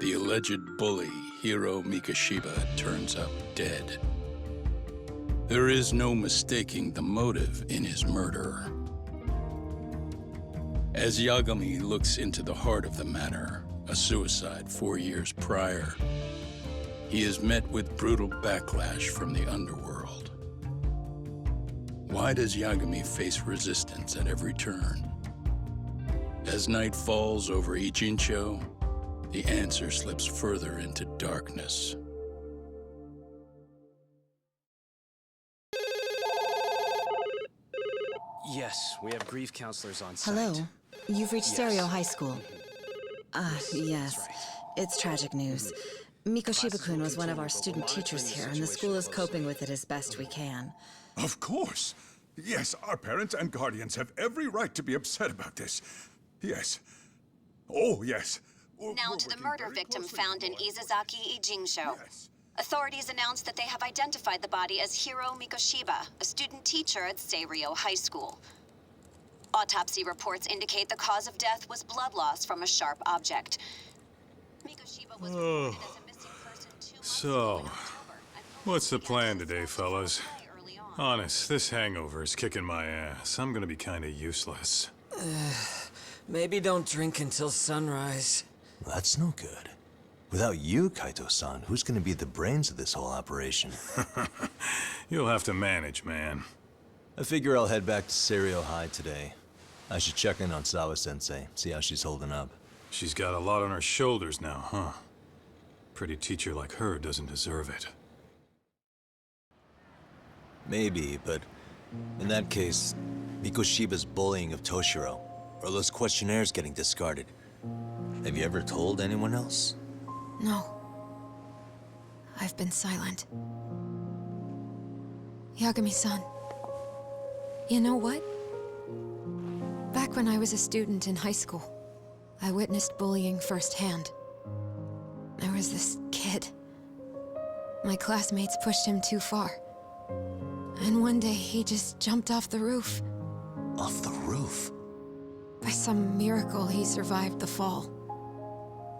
the alleged bully, Hiro Mikoshiba, turns up dead. There is no mistaking the motive in his murder. As Yagami looks into the heart of the matter, a suicide 4 years prior, he is met with brutal backlash from the underworld. Why does Yagami face resistance at every turn? As night falls over Ichincho, the answer slips further into darkness. Yes, we have grief counselors on site. Hello. You've reached Yes. Serio High School. Yes. That's right. It's tragic news. Mikoshiba-kun was one of our student teachers here, and the school is coping with it as best we can. Of course. Yes, our parents and guardians have every right to be upset about this. Yes. Oh, yes. Now to the murder victim found in Izazaki Ijincho. Yes. Authorities announced that they have identified the body as Hiro Mikoshiba, a student teacher at Seiryo High School. Autopsy reports indicate the cause of death was blood loss from a sharp object. Mikoshiba was reported as a missing person 2 months So, ago in October, and what's the police plan began today, to fellas? early on. Honest, this hangover is kicking my ass. I'm gonna be kinda useless. Maybe don't drink until sunrise. That's no good. Without you, Kaito-san, who's gonna be the brains of this whole operation? You'll have to manage, man. I figure I'll head back to Serio High today. I should check in on Sawa-sensei, see how she's holding up. She's got a lot on her shoulders now, huh? Pretty teacher like her doesn't deserve it. Maybe, but in that case, Mikoshiba's bullying of Toshiro, or those questionnaires getting discarded. Have you ever told anyone else? No. I've been silent. Yagami-san. You know what? Back when I was a student in high school, I witnessed bullying firsthand. There was this kid. My classmates pushed him too far. And one day he just jumped off the roof. Off the roof? By some miracle, he survived the fall.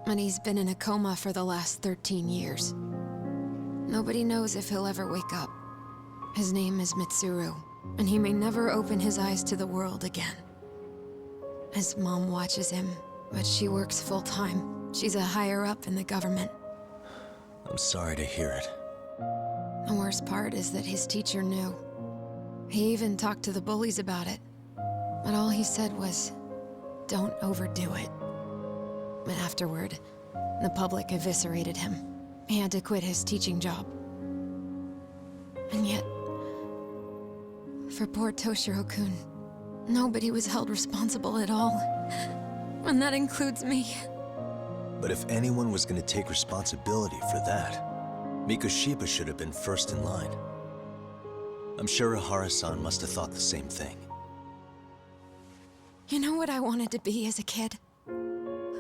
And he's been in a coma for the last 13 years. Nobody knows if he'll ever wake up. His name is Mitsuru, and he may never open his eyes to the world again. His mom watches him, but she works full-time. She's a higher-up in the government. I'm sorry to hear it. The worst part is that his teacher knew. He even talked to the bullies about it. But all he said was, don't overdo it. But afterward, the public eviscerated him. He had to quit his teaching job. And yet, for poor Toshiro-kun, nobody was held responsible at all. And that includes me. But if anyone was gonna take responsibility for that, Mikoshiba should have been first in line. I'm sure Ihara-san must have thought the same thing. You know what I wanted to be as a kid?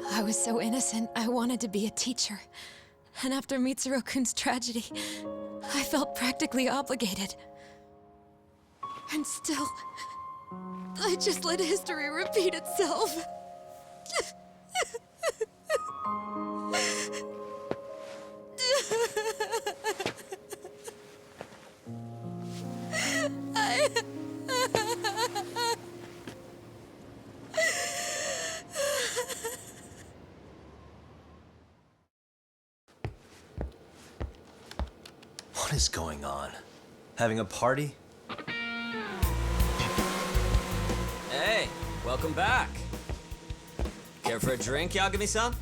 I was so innocent, I wanted to be a teacher. And after Mitsuru-kun's tragedy, I felt practically obligated. And still, I just let history repeat itself. What is going on? Having a party? Hey, welcome back. Care for a drink, Yagami-san?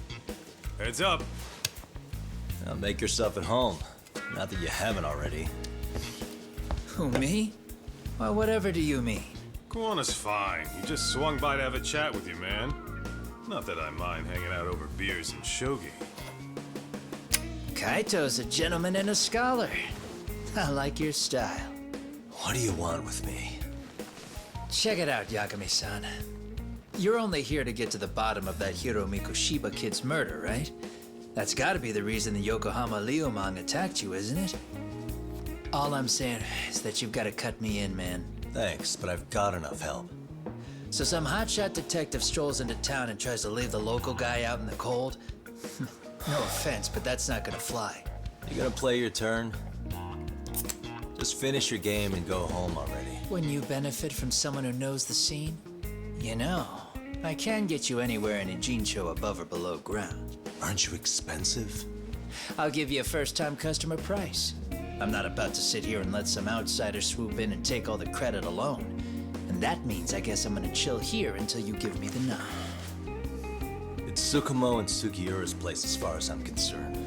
Heads up. Now make yourself at home. Not that you haven't already. Who, me? Well, whatever do you mean? Kuwana's fine. He just swung by to have a chat with you, man. Not that I mind hanging out over beers and shogi. Kaito's a gentleman and a scholar. I like your style. What do you want with me? Check it out, Yagami-san. You're only here to get to the bottom of that Hiro Mikoshiba kid's murder, right? That's gotta be the reason the Yokohama Leomang attacked you, isn't it? All I'm saying is that you've gotta cut me in, man. Thanks, but I've got enough help. So some hotshot detective strolls into town and tries to leave the local guy out in the cold? No offense, but that's not gonna fly. You gonna play your turn? Just finish your game and go home already. When you benefit from someone who knows the scene? You know, I can get you anywhere in Ijincho above or below ground. Aren't you expensive? I'll give you a first-time customer price. I'm not about to sit here and let some outsider swoop in and take all the credit alone. And that means I guess I'm gonna chill here until you give me the nod. It's Tsukumo and Sugiura's place as far as I'm concerned.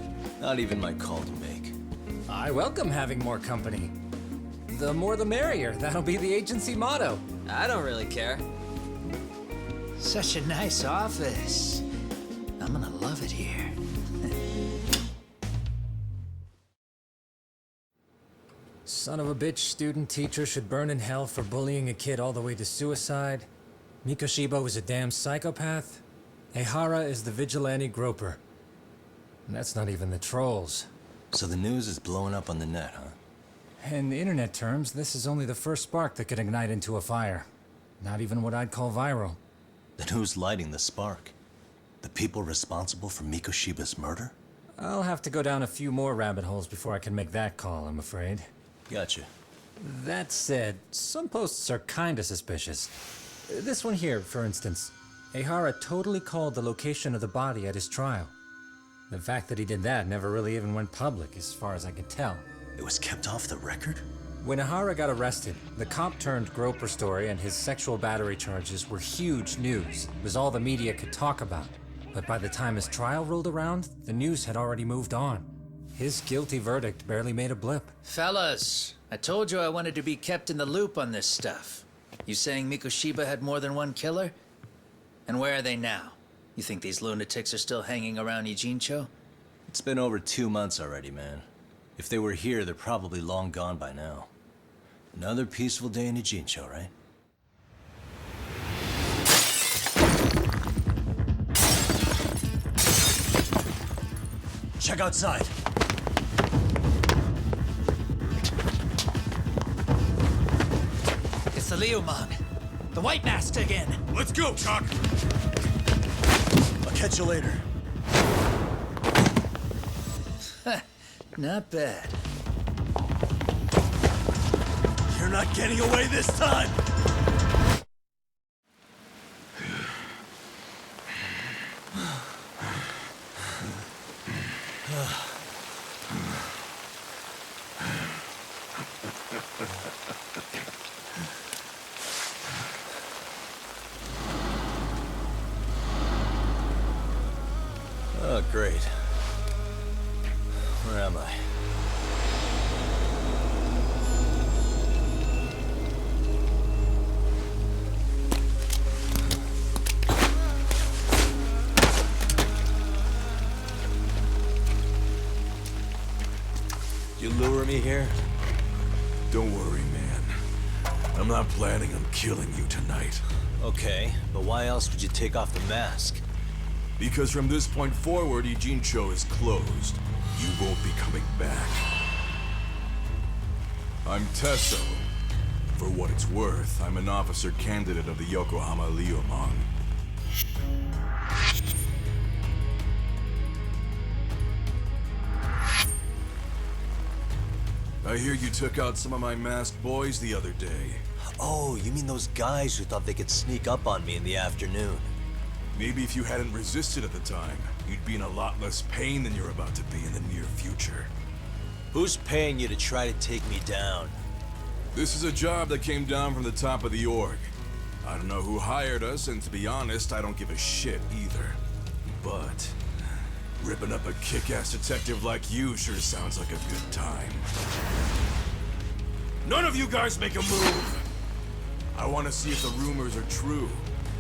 Not even my call to make. I welcome having more company. The more the merrier. That'll be the agency motto. I don't really care. Such a nice office. I'm gonna love it here. Son of a bitch student teacher should burn in hell for bullying a kid all the way to suicide. Mikoshiba was a damn psychopath. Ehara is the vigilante groper. And that's not even the trolls. So the news is blowing up on the net, huh? In internet terms, this is only the first spark that could ignite into a fire. Not even what I'd call viral. Then who's lighting the spark? The people responsible for Mikoshiba's murder? I'll have to go down a few more rabbit holes before I can make that call, I'm afraid. Gotcha. That said, some posts are kinda suspicious. This one here, for instance. Ehara totally called the location of the body at his trial. The fact that he did that never really even went public, as far as I can tell. It was kept off the record? When Ehara got arrested, the cop-turned-groper story and his sexual battery charges were huge news. It was all the media could talk about. But by the time his trial rolled around, the news had already moved on. His guilty verdict barely made a blip. Fellas, I told you I wanted to be kept in the loop on this stuff. You saying Mikoshiba had more than one killer? And where are they now? You think these lunatics are still hanging around Ijincho? It's been over 2 months already, man. If they were here, they're probably long gone by now. Another peaceful day in Ijincho, right? Check outside. It's the Leomon. The White Mask again. Let's go, Chuck! I'll catch you later. Not bad. You're not getting away this time! Oh, great. Where am I? You lure me here? Don't worry, man. I'm not planning on killing you tonight. Okay, but why else would you take off the mask? Because from this point forward, Ijincho is closed. You won't be coming back. I'm Tesso. For what it's worth, I'm an officer candidate of the Yokohama Leomon. I hear you took out some of my masked boys the other day. Oh, you mean those guys who thought they could sneak up on me in the afternoon? Maybe if you hadn't resisted at the time, you'd be in a lot less pain than you're about to be in the near future. Who's paying you to try to take me down? This is a job that came down from the top of the org. I don't know who hired us, and to be honest, I don't give a shit either. But ripping up a kick-ass detective like you sure sounds like a good time. None of you guys make a move! I want to see if the rumors are true,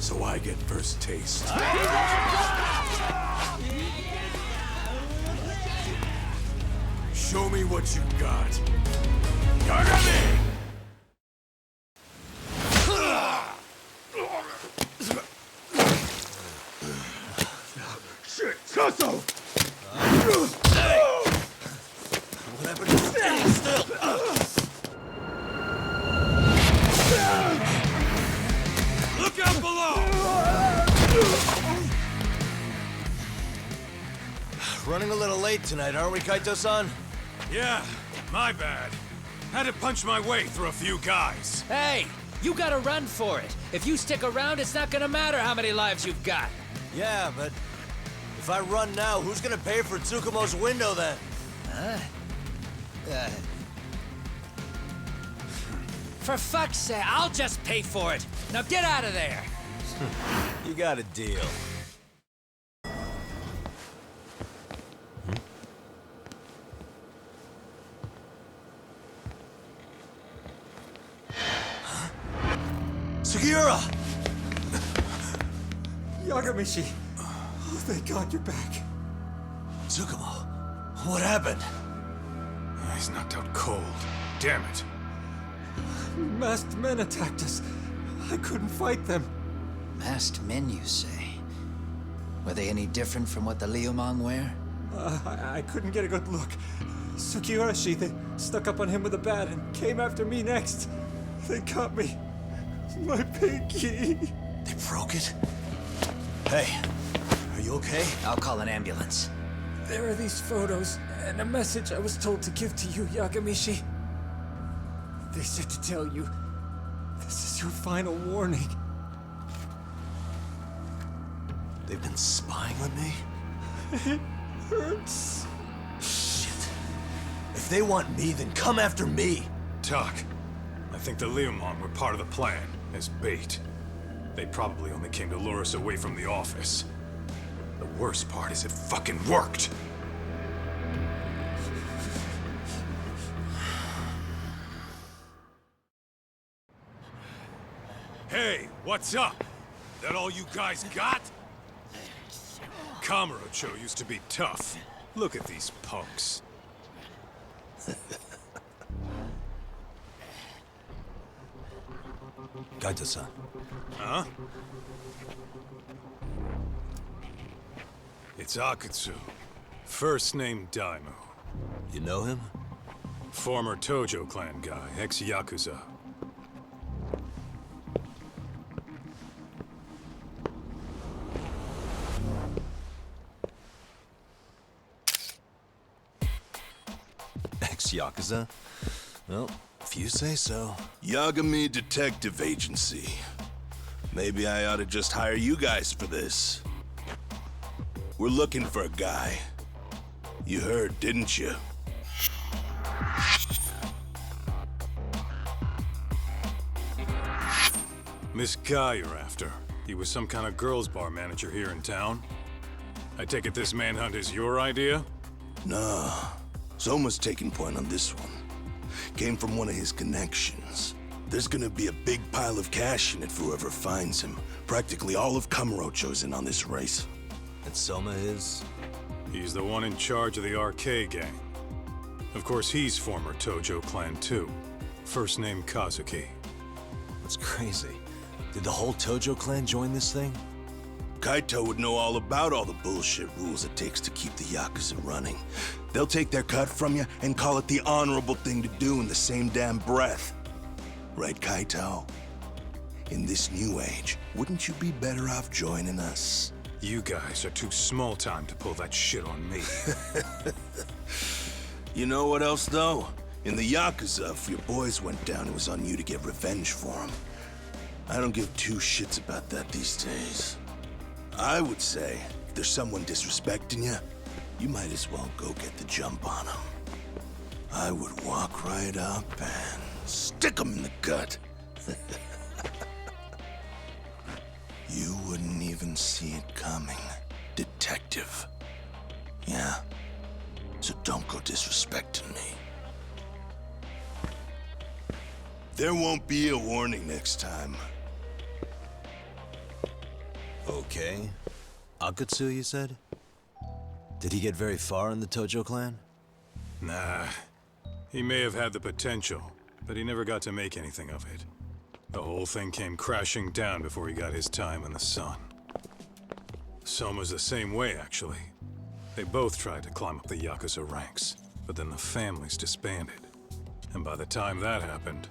so I get first taste. Show me what you got. Yagami! Shit, Tesso! What happened to standing still? Look out below! Running a little late tonight, aren't we, Kaito-san? Yeah, my bad. Had to punch my way through a few guys. Hey, you gotta run for it. If you stick around, it's not gonna matter how many lives you've got. Yeah, but if I run now, who's gonna pay for Tsukumo's window then? Huh? For fuck's sake, I'll just pay for it. Now get out of there. You got a deal. Sugiura! Yagamishi! Oh, thank God you're back. Tsukumo, what happened? He's knocked out cold. Damn it. Masked men attacked us. I couldn't fight them. Masked men, you say? Were they any different from what the Liumang wear? I couldn't get a good look. Sugiura-shi, they stuck up on him with a bat and came after me next. They cut me. My pinky. They broke it? Hey, are you okay? I'll call an ambulance. There are these photos and a message I was told to give to you, Yagamishi. They said to tell you, this is your final warning. They've been spying on me? It hurts. Shit. If they want me, then come after me. Talk. I think the Liumang were part of the plan, as bait. They probably only came to lure us away from the office. The worst part is it fucking worked! Hey, what's up? That all you guys got? Kamurocho used to be tough. Look at these punks. Kaito-san. Huh? It's Akutsu. First name Daimu. You know him? Former Tojo clan guy, ex-Yakuza. Ex-Yakuza? Well, if you say so. Yagami Detective Agency. Maybe I ought to just hire you guys for this. We're looking for a guy. You heard, didn't you? This guy you're after, he was some kind of girls' bar manager here in town? I take it this manhunt is your idea? No. Soma's taking point on this one. Came from one of his connections. There's gonna be a big pile of cash in it for whoever finds him. Practically all of Kamurocho's in on this race. And Soma is? He's the one in charge of the RK gang. Of course, he's former Tojo clan too. First name Kazuki. That's crazy. Did the whole Tojo clan join this thing? Kaito would know all about all the bullshit rules it takes to keep the Yakuza running. They'll take their cut from you and call it the honorable thing to do in the same damn breath. Right, Kaito? In this new age, wouldn't you be better off joining us? You guys are too small time to pull that shit on me. You know what else, though? In the Yakuza, if your boys went down, it was on you to get revenge for them. I don't give two shits about that these days. I would say, if there's someone disrespecting you, you might as well go get the jump on them. I would walk right up and stick them in the gut. You wouldn't even see it coming, detective. Yeah? So don't go disrespecting me. There won't be a warning next time. Okay. Akutsu, you said? Did he get very far in the Tojo clan? Nah. He may have had the potential, but he never got to make anything of it. The whole thing came crashing down before he got his time in the sun. Soma's the same way, actually. They both tried to climb up the Yakuza ranks, but then the families disbanded. And by the time that happened,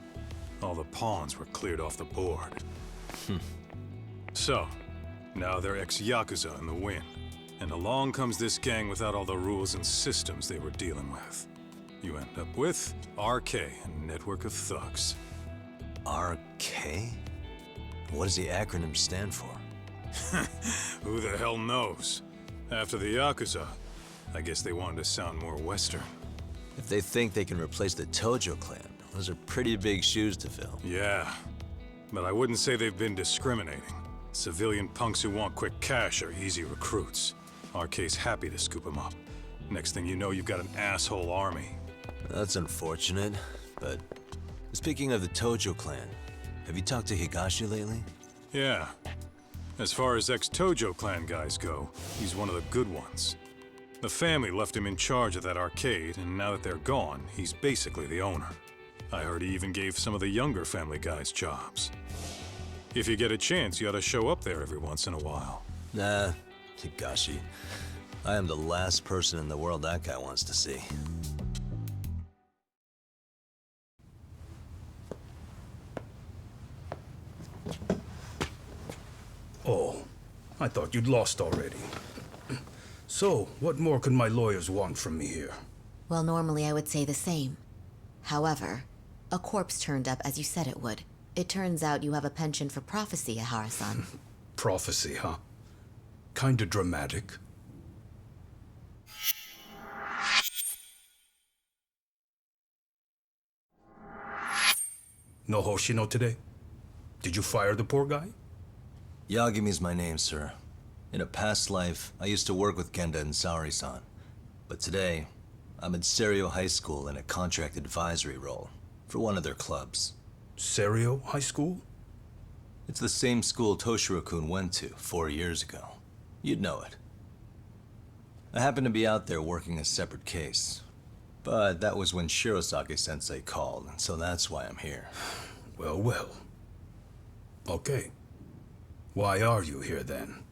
all the pawns were cleared off the board. So, now they're ex-Yakuza in the wind. And along comes this gang without all the rules and systems they were dealing with. You end up with RK, a network of thugs. RK? What does the acronym stand for? Who the hell knows? After the Yakuza, I guess they wanted to sound more Western. If they think they can replace the Tojo clan, those are pretty big shoes to fill. Yeah, but I wouldn't say they've been discriminating. Civilian punks who want quick cash are easy recruits. RK's happy to scoop them up. Next thing you know, you've got an asshole army. That's unfortunate, but speaking of the Tojo clan, have you talked to Higashi lately? Yeah. As far as ex-Tojo clan guys go, he's one of the good ones. The family left him in charge of that arcade, and now that they're gone, he's basically the owner. I heard he even gave some of the younger family guys jobs. If you get a chance, you ought to show up there every once in a while. Nah, Higashi. I am the last person in the world that guy wants to see. Oh, I thought you'd lost already. So, what more could my lawyers want from me here? Well, normally I would say the same. However, a corpse turned up as you said it would. It turns out you have a penchant for prophecy, Ihara-san. Prophecy, huh? Kinda dramatic. No Hoshino today? Did you fire the poor guy? Yagami's my name, sir. In a past life, I used to work with Genda and Saori-san. But today, I'm at Serio High School in a contract advisory role for one of their clubs. Serio High School? It's the same school Toshiro-kun went to 4 years ago. You'd know it. I happened to be out there working a separate case. But that was when Shirosaki-sensei called, and so that's why I'm here. Well, well. Okay. Why are you here then?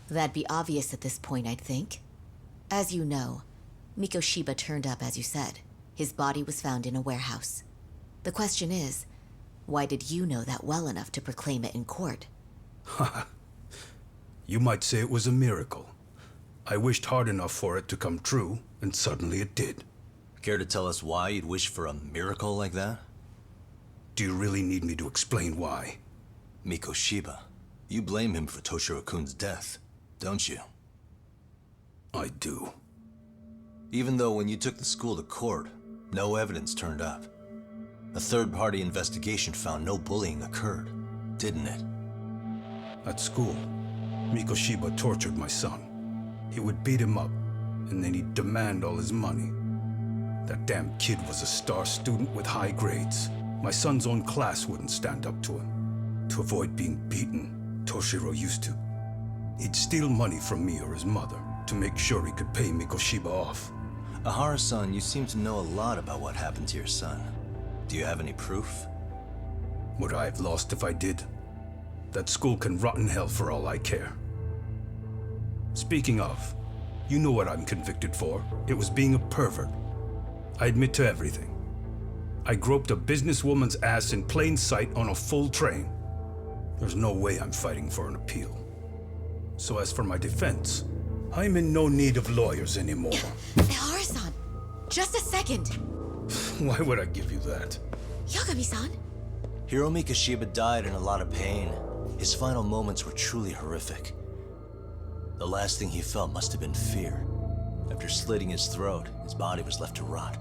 That'd be obvious at this point, I'd think. As you know, Mikoshiba turned up as you said. His body was found in a warehouse. The question is, why did you know that well enough to proclaim it in court? You might say it was a miracle. I wished hard enough for it to come true, and suddenly it did. Care to tell us why you'd wish for a miracle like that? Do you really need me to explain why? Mikoshiba. You blame him for Toshiro-kun's death, don't you? I do. Even though when you took the school to court, no evidence turned up. A third-party investigation found no bullying occurred, didn't it? At school, Mikoshiba tortured my son. He would beat him up, and then he'd demand all his money. That damn kid was a star student with high grades. My son's own class wouldn't stand up to him. To avoid being beaten, Toshiro used to. He'd steal money from me or his mother to make sure he could pay Mikoshiba off. Ihara-san, you seem to know a lot about what happened to your son. Do you have any proof? Would I have lost if I did? That school can rot in hell for all I care. Speaking of, you know what I'm convicted for. It was being a pervert. I admit to everything. I groped a businesswoman's ass in plain sight on a full train. There's no way I'm fighting for an appeal. So as for my defense, I'm in no need of lawyers anymore. Ihara-san, just a second. Why would I give you that? Yagami-san? Hiro Mikoshiba died in a lot of pain. His final moments were truly horrific. The last thing he felt must have been fear. After slitting his throat, his body was left to rot.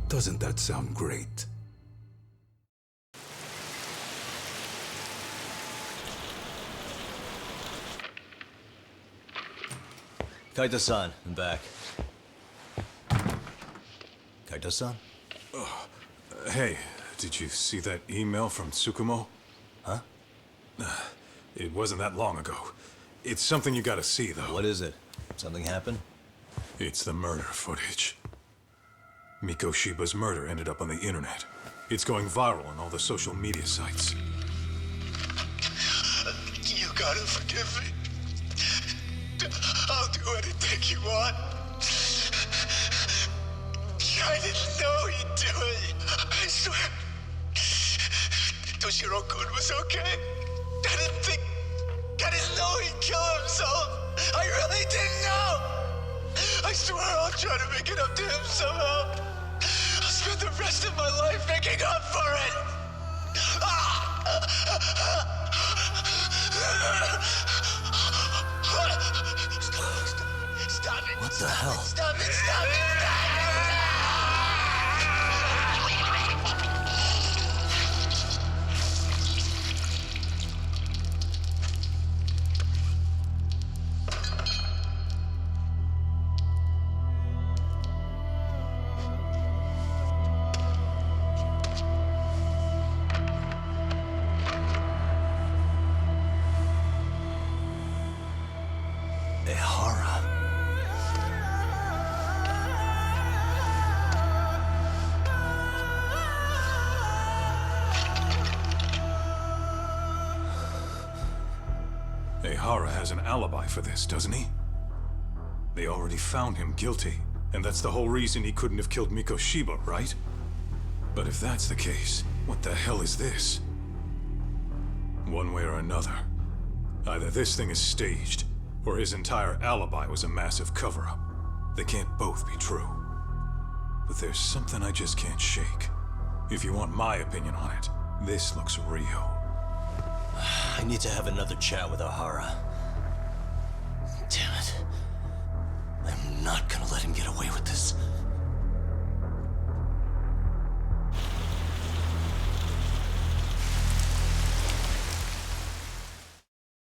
Doesn't that sound great? Kaito-san, I'm back. Kaito-san? Hey, did you see that email from Tsukumo? Huh? It wasn't that long ago. It's something you gotta see, though. What is it? Something happened? It's the murder footage. Mikoshiba's murder ended up on the internet. It's going viral on all the social media sites. You gotta forgive me. I'll do anything you want. I didn't know he'd do it. I swear. Toshiro-kun was okay. I didn't think swear I'll try to make it up to him somehow. I'll spend the rest of my life making up for it. Stop it. What the hell? Stop it. Stop it. Ehara. Ehara has an alibi for this, doesn't he? They already found him guilty, and that's the whole reason he couldn't have killed Mikoshiba, right? But if that's the case, what the hell is this? One way or another, either this thing is staged, or his entire alibi was a massive cover-up. They can't both be true. But there's something I just can't shake. If you want my opinion on it, this looks real. I need to have another chat with Ehara. Damn it. I'm not gonna let him